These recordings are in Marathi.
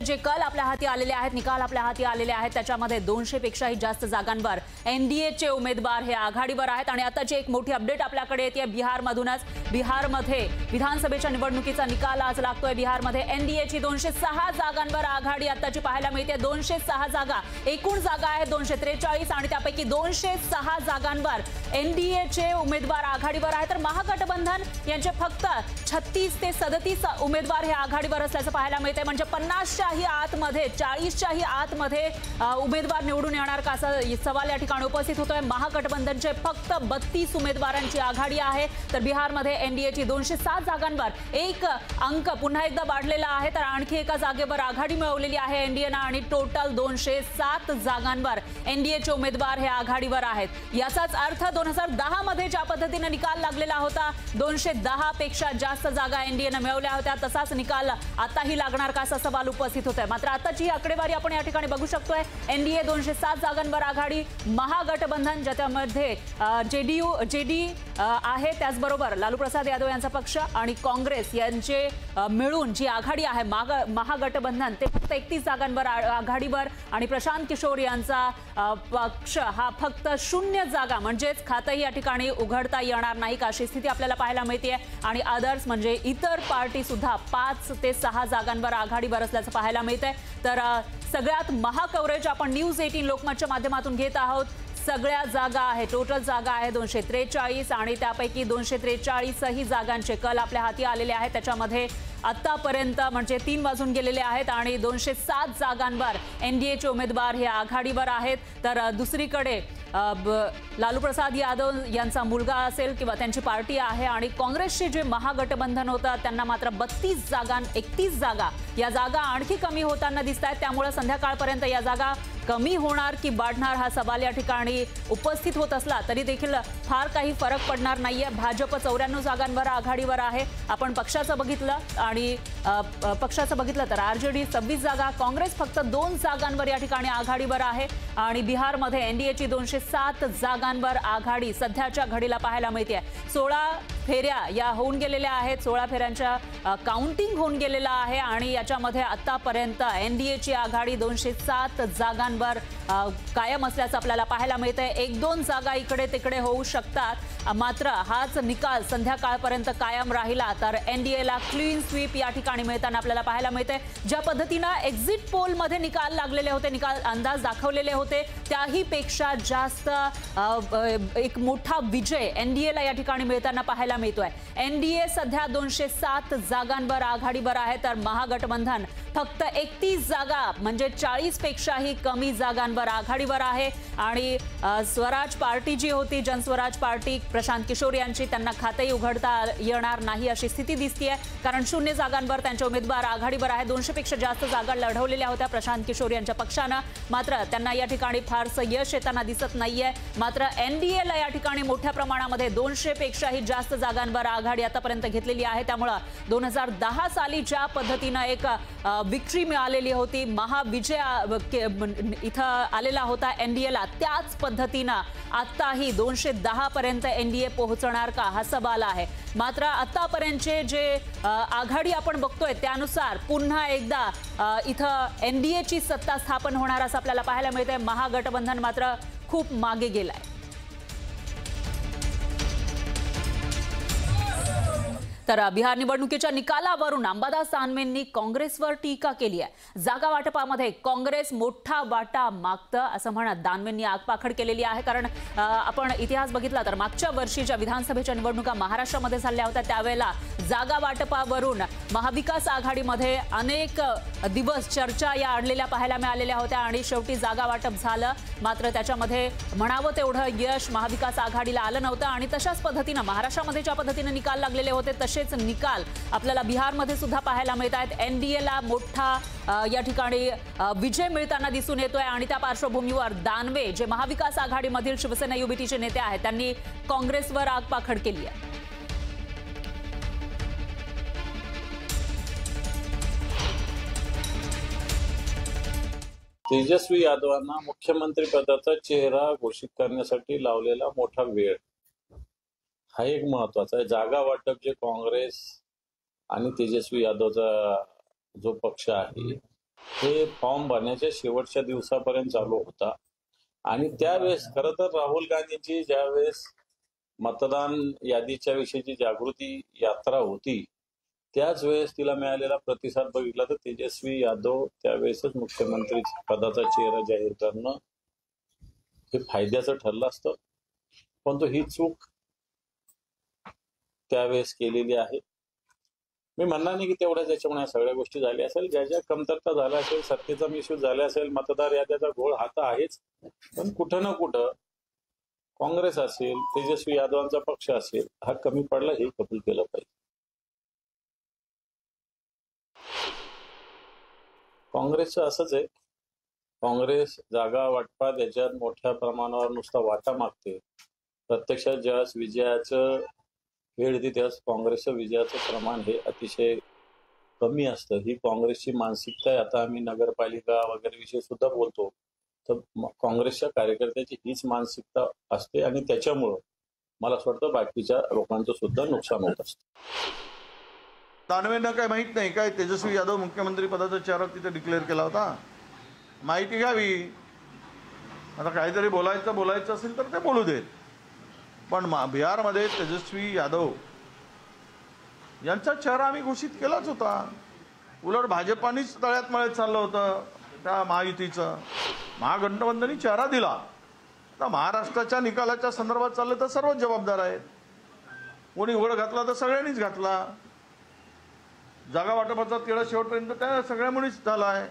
जे कल आपल्या हाती आलेले आहेत, निकाल आपल्या हाती आलेले आहेत, त्याच्यामध्ये 200 पेक्षाही जास्त जागांवर एनडीएचे उमेदवार हे आघाडीवर आहेत। आणि आताची एक मोठी अपडेट आपल्याकडे येते बिहारमधूनच। बिहारमध्ये विधानसभेच्या निवडणुकीचा निकाल आज लागतोय। बिहारमध्ये एनडीएची 206 जागांवर आघाडी आताची पाहायला मिळते। 206 जागा, एकूण जागा आहेत 243 आणि त्यापैकी 206 जागांवर एनडीएचे उमेदवार आघाडीवर आहेत। तर महागठबंधन यांचे फक्त 36 ते 37 उमेदवार हे आघाडीवर असल्याचं पाहायला मिळते। म्हणजे 50च्याही आतमध्ये, 40च्याही आतमध्ये उमेदवार निवडून येणार का असा सवाल या ठिकाणी उपस्थित होतोय। महागठबंधनचे फक्त 32 उमेदवारांची आघाडी आहे। तर बिहारमध्ये एनडीएची 207 जागांवर एक अंक पुन्हा एकदा वाढलेला आहे। तर आणखी एका जागेवर आघाडी मिळवलेली आहे एनडीएनं आणि टोटल 207 जागांवर एनडीएचे उमेदवार हे आघाडीवर आहेत। याचाच अर्थ 2010 मध्ये ज्या पद्धतीने निकाल लागलेला होता, 210 पेक्षा जास्त जागा एनडीएनं मिळवल्या होत्या, तसाच निकाल आताही लागणार का असा सवाल उपस्थित होतोय। मात्र आताची ही आकडेवारी आपण या ठिकाणी बघू शकतोय। एनडीए 207 जागांवर आघाडी, महागठबंधन ज्यामध्ये जेडी आहे, त्याचबरोबर लालू प्रसाद यादव यांचा पक्ष आणि काँग्रेस यांचे मिळून जी आघाडी आहे महागठबंधन, ते फक्त 31 जागांवर आघाडीवर आणि प्रशांत किशोर यांचा पक्ष हा फक्त 0 जागा, म्हणजेच खातंही या ठिकाणी उघडता येणार नाही का अशी स्थिती आपल्याला पाहायला मिळते। आणि अदर्स म्हणजे इतर पार्टी सुद्धा 5 ते 6 जागांवर आघाडीवर असल्याचं पाहायला मिळतंय। तर सगळ्यात महाकव्हरेज आपण न्यूज 18 लोकमतच्या माध्यमातून घेत आहोत। सगळ्या जागा आहे, टोटल जागा आहे 243 आणि त्यापैकी 243 ही जागांचे कल आपल्या हाती आलेले आहेत। त्याच्यामध्ये आतापर्यंत म्हणजे 3 वाजून गेलेले आहेत आणि 207 जागांवर एनडीएचे उमेदवार हे आघाडीवर आहेत। तर दुसरीकडे लालू प्रसाद यादव यांचा मुलगा असेल किंवा त्यांची पार्टी आहे आणि काँग्रेसचे जे महागठबंधन होतं त्यांना मात्र 32 जागा, 31 जागा, या जागा आणखी कमी होताना दिसत आहेत। त्यामुळे संध्याकाळपर्यंत या जागा कमी होणार की वाढणार हा सवाल या ठिकाणी उपस्थित होत असला तरी देखील फार काही फरक पडणार नाहीये। भाजप 94 जागांवर आघाडीवर आहे। आपण पक्षाचं बघितलं तर आरजेडी 26 जागा, काँग्रेस फक्त 2 जागांवर या ठिकाणी आघाडीवर आहे। आणि बिहारमध्ये एनडीएची 207 जागांवर आघाडी सध्याच्या घडीला पाहायला मिळते। 16 फेऱ्या या होऊन गेलेल्या आहेत, 16 फेऱ्यांच्या काउंटिंग होऊन गेलेलं आहे आणि याच्यामध्ये आतापर्यंत एनडीएची आघाडी 207 जागांवर कायम असल्याचं आपल्याला पाहायला मिळतंय। 1-2 जागा इकडे तिकडे होऊ शकतात, मात्र हाच निकाल संध्याकाळपर्यंत कायम राहिला तर एनडीएला क्लीन स्वीप या ठिकाणी मिळताना आपल्याला पाहायला मिळतंय। ज्या पद्धतीनं एक्झिट पोलमध्ये निकाल लागलेले होते, निकाल अंदाज दाखवलेले होते, त्याही पेक्षा जास्त एक मोठा विजय एनडीएला या ठिकाणी मिळताना पाहायला मिळतोय। एनडीए सध्या 207 जागांवर आघाडीवर आहे तर महागठबंधन फक्त 31 जागा म्हणजे 40 पेक्षाही कमी जागांवर आघाडीवर आहे। आणि स्वराज पार्टी जी होती, जनस्वराज पार्टी प्रशांत किशोर यांची, त्यांना खातंही उघडता येणार नाही अशी स्थिती दिसतीये, कारण 0 जागांवर त्यांचे उमेदवार आघाडीवर आहे। 200 पेक्षा जास्त जागा लढवलेल्या होत्या प्रशांत किशोर यांच्या पक्षानं, मात्र त्यांना या ठिकाणी फारसं यश येताना दिसत नाहीये। मात्र एनडीएला या ठिकाणी मोठ्या प्रमाणामध्ये 200 पेक्षाही जास्त जागांवर आघाडी आतापर्यंत घेतलेली आहे। त्यामुळे 2010 साली ज्या पद्धतीनं एक विक्ट्री मिळालेली होती, महाविजय इथं आलेला होता एनडीएला, त्याच पद्धतीनं आताही 210 पर्यंत एनडीए पोहोचणार का हा सवाल आहे। मात्र आतापर्यंतचे जे आघाडी आपण बघतोय त्यानुसार पुन्हा एकदा इथं एनडीएची सत्ता स्थापन होणार असं आपल्याला पाहायला मिळतंय। महागठबंधन मात्र खूप मागे गेलाय। तर बिहार निवडणुकीच्या निकालावरून अंबादास दानवेंनी काँग्रेसवर टीका केली आहे। जागा वाटपामध्ये काँग्रेस मोठा वाटा मागतं असं म्हणत दानवेंनी आगपाखड केलेली आहे। कारण आपण इतिहास बघितला तर मागच्या वर्षीच्या विधानसभेच्या निवडणुका महाराष्ट्रामध्ये झाल्या होत्या, त्यावेळेला जागा वाटपावरून महाविकास आघाडीमध्ये अनेक दिवस चर्चा या अडलेल्या पाहायला मिळालेल्या होत्या आणि शेवटी जागा वाटप झालं, मात्र त्याच्यामध्ये म्हणावं तेवढं यश महाविकास आघाडीला आलं नव्हतं। आणि तशाच पद्धतीनं महाराष्ट्रामध्ये ज्या पद्धतीने निकाल लागलेले होते तसेच निकाल आपल्याला बिहारमध्ये सुद्धा पाहायला मिळत आहेत। एनडीएला मोठा या ठिकाणी विजय मिळताना दिसून येतोय आणि त्या पार्श्वभूमीवर दानवे जे महाविकास आघाडीमधील शिवसेना युबीटीचे नेते आहेत त्यांनी काँग्रेसवर आगपाखड केली आहे। तेजस्वी यादवांना मुख्यमंत्री पदाचा चेहरा घोषित करण्यासाठी लावलेला मोठा वेळ हा एक महत्वाचा आहे। जागा वाटप जे काँग्रेस आणि तेजस्वी यादवचा जो पक्ष आहे हे फॉर्म भरण्याच्या शेवटच्या दिवसापर्यंत चालू होता आणि त्यावेळेस खरं तर राहुल गांधींची ज्यावेळेस मतदान यादीच्या विषयीची जागृती यात्रा होती त्याच वेळेस तिला मिळालेला प्रतिसाद बघितला तर तेजस्वी यादव त्यावेळेसच मुख्यमंत्री पदाचा चेहरा जाहीर करणं हे फायद्याचं ठरलं असतं, परंतु ही चूक त्यावेळेस केलेली आहे. मी म्हणणार नाही की तेवढ्याच याच्यामुळे या सगळ्या गोष्टी झाल्या असेल, ज्या ज्या कमतरता झाल्या असेल, सत्तेचा मिसयूज झाला असेल, मतदार याद्याचा घोळ हा तर आहेच, पण कुठं ना कुठं काँग्रेस असेल, तेजस्वी यादवांचा पक्ष असेल, हा कमी पडला हे कबूल केलं पाहिजे. काँग्रेसचं असंच आहे, काँग्रेस जागा वाटपात याच्यात मोठ्या प्रमाणावर नुसता वाटा मागते. प्रत्यक्षात ज्यावेळेस विजयाचं वेळ येते त्यावेळेस काँग्रेसचं विजयाचं प्रमाण हे अतिशय कमी असतं. ही काँग्रेसची मानसिकता आहे. आता आम्ही नगरपालिका वगैरे विषयी सुद्धा बोलतो, तर काँग्रेसच्या कार्यकर्त्याची हीच मानसिकता असते आणि त्याच्यामुळं मला असं वाटतं बाकीच्या लोकांचं सुद्धा नुकसान होत असतं. दानवेंना काय माहित नाही काय तेजस्वी यादव मुख्यमंत्री पदाचा चेहरा तिथे डिक्लेअर केला होता? माहिती घ्यावी. आता काहीतरी बोलायचं असेल तर ते बोलू देत, पण बिहारमध्ये तेजस्वी यादव यांचा चेहरा आम्ही घोषित केलाच होता. उलट भाजपानेच तळ्यात मळ्यात चाललं होतं त्या महायुतीचं. महागठबंधनी चेहरा दिला. आता महाराष्ट्राच्या निकालाच्या संदर्भात चाललं तर सर्वच जबाबदार आहेत. कोणी उघड घातला तर सगळ्यांनीच घातला. जागा वाटपाचा तिढा शेवटपर्यंत त्या सगळ्यामुळेच झाला आहे.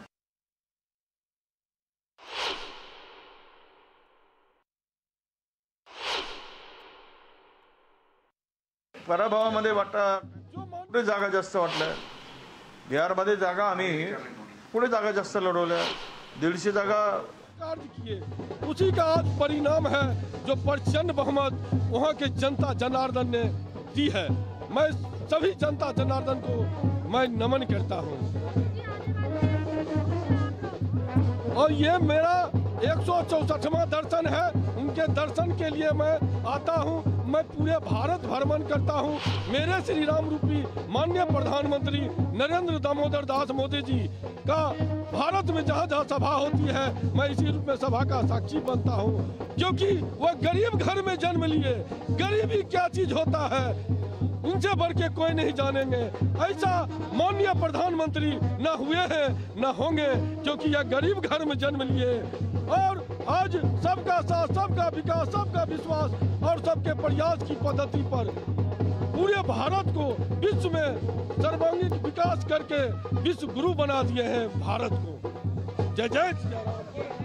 पराभवामध्ये कुठे जागा जास्त वाटल्या? बिहारमध्ये जागा आम्ही कुठे जागा जास्त लढवल्या? 150 जागा किए, उसी का आज परिणाम है जो प्रचंड बहुमत वहाँ के जनता जनार्दन ने दी है. मैं सभी जनता जनार्दन को मैं नमन करता हूँ और ये मेरा 164वां दर्शन है. उनके दर्शन के लिए मैं आता हूँ. मैं पूरे भारत भ्रमण करता हूँ. मेरे श्री राम रूपी माननीय प्रधानमंत्री नरेंद्र दामोदर दास मोदी जी का भारत में जहाँ जहाँ सभा होती है मैं इसी रूप में सभा का साक्षी बनता हूँ, क्योंकि वह गरीब घर में जन्म लिए. गरीबी क्या चीज होता है उनसे बढ़ के कोई नहीं जानेंगे. ऐसा माननीय प्रधानमंत्री न हुए हैं न होंगे, क्योंकि यह गरीब घर में जन्म लिए. और आज सबका साथ, सबका विकास, सबका विश्वास और सबके प्रयास की पद्धति पर पूरे भारत को विश्व में सर्वांगीण विकास करके विश्व गुरु बना दिए हैं भारत को. जय जय श्री राम.